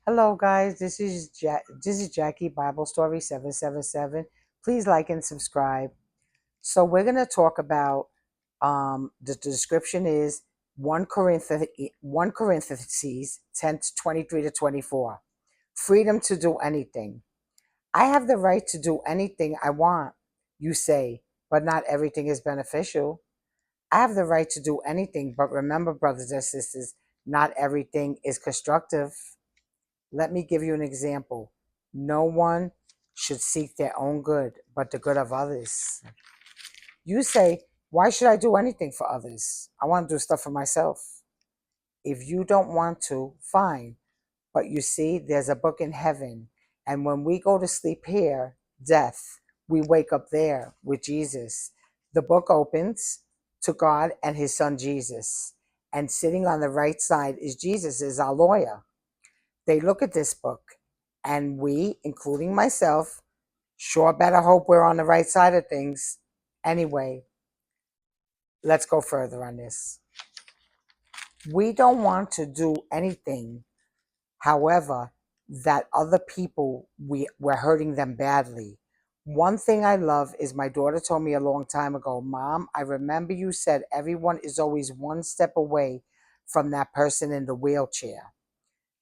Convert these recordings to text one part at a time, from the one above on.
Hello, guys. This is Jackie Bible Story 777. Please like and subscribe. So we're gonna talk about the description is 1 Corinthians 10:23 to 24. Freedom to do anything. I have the right to do anything I want, you say, but not everything is beneficial. I have the right to do anything, but remember, brothers and sisters, not everything is constructive. Let me give you an example. No one should seek their own good, but the good of others. You say, why should I do anything for others? I want to do stuff for myself. If you don't want to, fine. But you see, there's a book in heaven. And when we go to sleep here, death, we wake up there with Jesus. The book opens to God and his son Jesus. And sitting on the right side is Jesus, is our lawyer. They look at this book, and we, including myself, sure better hope we're on the right side of things. Anyway, let's go further on this. We don't want to do anything, however, that other people, we're hurting them badly. One thing I love is my daughter told me a long time ago, Mom, I remember you said everyone is always one step away from that person in the wheelchair.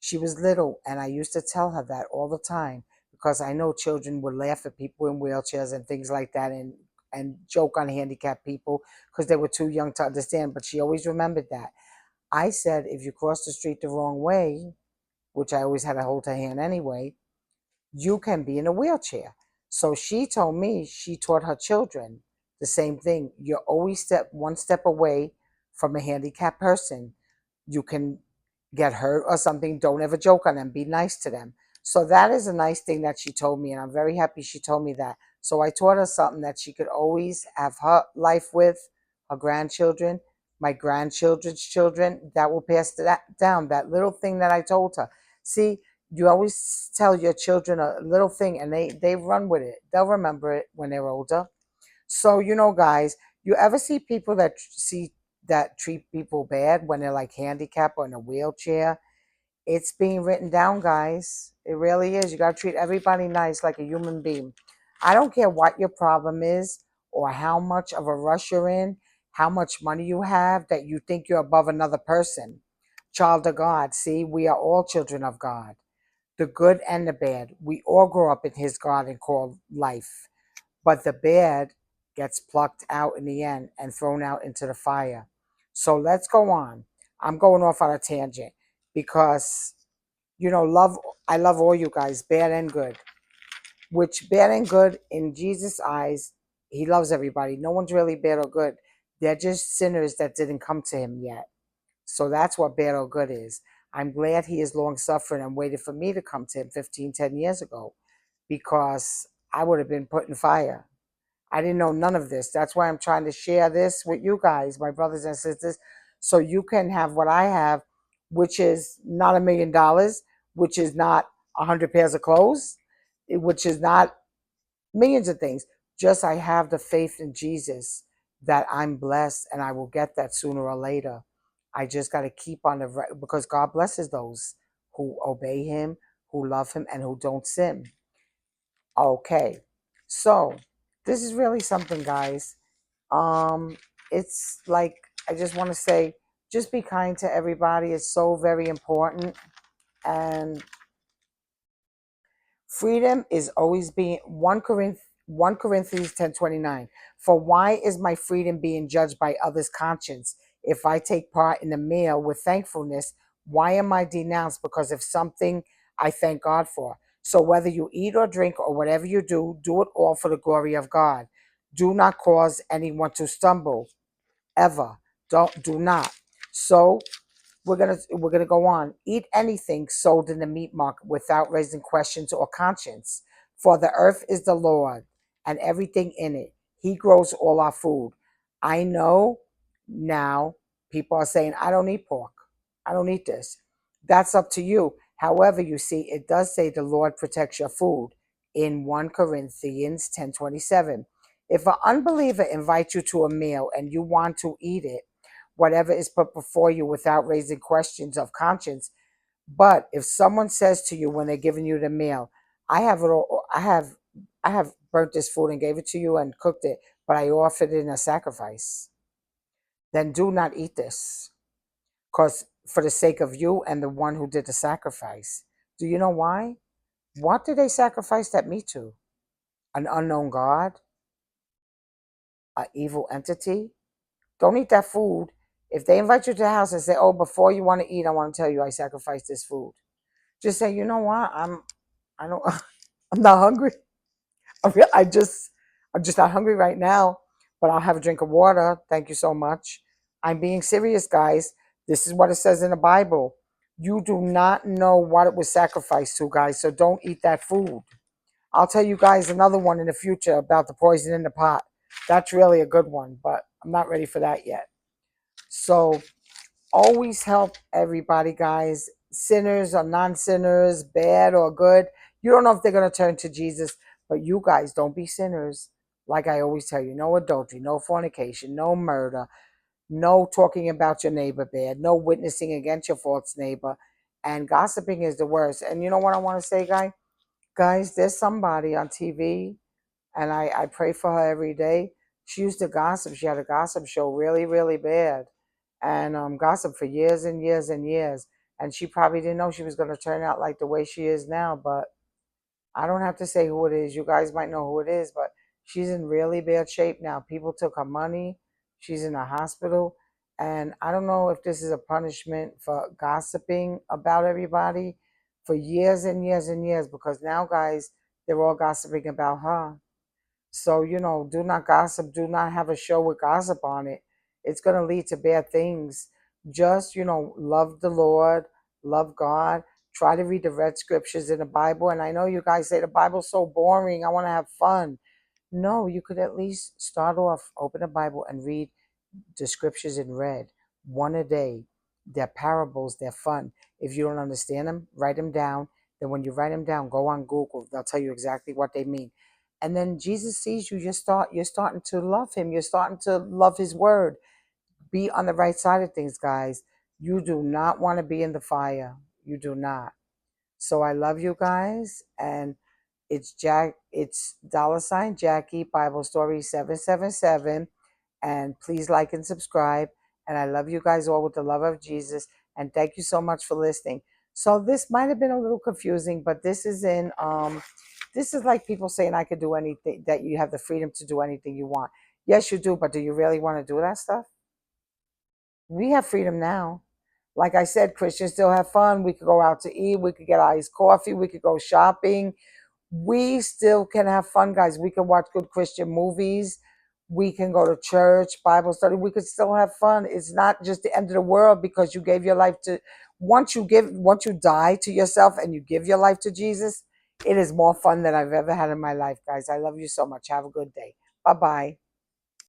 She was little, and I used to tell her that all the time because I know children would laugh at people in wheelchairs and things like that, and joke on handicapped people because they were too young to understand. But she always remembered that. I said, if you cross the street the wrong way, which I always had to hold her hand anyway, you can be in a wheelchair. So she told me she taught her children the same thing. You're always one step away from a handicapped person. You can get hurt or something. Don't ever joke on them. Be nice to them. So that is a nice thing that she told me, and I'm very happy she told me that. So I taught her something that she could always have her life with, her grandchildren, my grandchildren's children, that will pass that down. That little thing that I told her. See, you always tell your children a little thing, and they run with it. They'll remember it when they're older. So, guys, you ever see people that treat people bad when they're like handicapped or in a wheelchair? It's being written down, guys. It really is. You got to treat everybody nice like a human being. I don't care what your problem is or how much of a rush you're in, how much money you have that you think you're above another person. Child of God, see, we are all children of God, the good and the bad. We all grow up in his garden called life. But the bad gets plucked out in the end and thrown out into the fire. So let's go on. I'm going off on a tangent because, love, I love all you guys, bad and good. Which bad and good in Jesus' eyes, he loves everybody. No one's really bad or good. They're just sinners that didn't come to him yet. So that's what bad or good is. I'm glad he is long suffering and waited for me to come to him 10 years ago because I would have been put in fire. I didn't know none of this. That's why I'm trying to share this with you guys, my brothers and sisters, so you can have what I have, which is not $1 million, which is not 100 pairs of clothes, which is not millions of things. Just I have the faith in Jesus that I'm blessed and I will get that sooner or later. I just got to keep on the right because God blesses those who obey him, who love him, and who don't sin. Okay. So this is really something, guys. Um, it's like I just want to say, just be kind to everybody. It's so very important. And freedom is always being 1 Corinthians 10:29. For why is my freedom being judged by others' conscience? If I take part in the meal with thankfulness, why am I denounced because of something I thank God for? So whether you eat or drink or whatever you do it all for the glory of God. Do not cause anyone to stumble ever. Do not. So we're gonna go on. Eat anything sold in the meat market without raising questions or conscience. For the earth is the Lord and everything in it. He grows all our food. I know now people are saying, I don't eat pork. I don't eat this. That's up to you. However, you see, it does say the Lord protects your food in 1 Corinthians 10:27. If an unbeliever invites you to a meal and you want to eat it, whatever is put before you without raising questions of conscience, But if someone says to you when they're giving you the meal, I have it all, I have burnt this food and gave it to you and cooked it, but I offered it in a sacrifice, then do not eat this. Because for the sake of you and the one who did the sacrifice. Do you know why? What did they sacrifice that meat to? An unknown God? An evil entity? Don't eat that food. If they invite you to the house and say, "Oh, before you want to eat, I want to tell you I sacrificed this food," just say, "You know what? I don't, I'm not hungry. I'm just not hungry right now, but I'll have a drink of water. Thank you so much." I'm being serious, guys. This is what it says in the Bible. You do not know what it was sacrificed to, guys, so don't eat that food. I'll tell you guys another one in the future about the poison in the pot. That's really a good one, but I'm not ready for that yet. So always help everybody, guys. Sinners or non-sinners, bad or good. You don't know if they're going to turn to Jesus, but you guys don't be sinners. Like I always tell you, no adultery, no fornication, no murder, no talking about your neighbor bad, no witnessing against your false neighbor. And gossiping is the worst. And you know what I want to say, guys? Guys, there's somebody on TV, and I pray for her every day. She used to gossip. She had a gossip show really, really bad, and gossip for years and years and years. And she probably didn't know she was going to turn out like the way she is now. But I don't have to say who it is. You guys might know who it is, but she's in really bad shape now. People took her money. She's in a hospital. And I don't know if this is a punishment for gossiping about everybody for years and years and years, because now, guys, they're all gossiping about her. So, do not gossip. Do not have a show with gossip on it. It's going to lead to bad things. Just, love the Lord, love God. Try to read the red scriptures in the Bible. And I know you guys say the Bible's so boring. I want to have fun. No, you could at least start off, open the Bible and read the scriptures in red, one a day. They're parables, they're fun. If you don't understand them, write them down. Then when you write them down, go on Google. They'll tell you exactly what they mean. And then Jesus sees you, you're starting to love him. You're starting to love his word. Be on the right side of things, guys. You do not want to be in the fire. You do not. So I love you guys, and it's $ Jackie Bible Story 777, and please like and subscribe. And I love you guys all with the love of Jesus, and thank you so much for listening. So this might have been a little confusing, but this is like people saying I could do anything, that you have the freedom to do anything you want. Yes, you do, but do you really want to do that stuff? We have freedom now. Like I said, Christians still have fun. We could go out to eat. We could get iced coffee. We could go shopping. We still can have fun, guys. We can watch good Christian movies. We can go to church, Bible study. We could still have fun. It's not just the end of the world because you gave your life to, once you die to yourself and you give your life to Jesus, it is more fun than I've ever had in my life, guys. I love you so much. Have a good day. Bye-bye.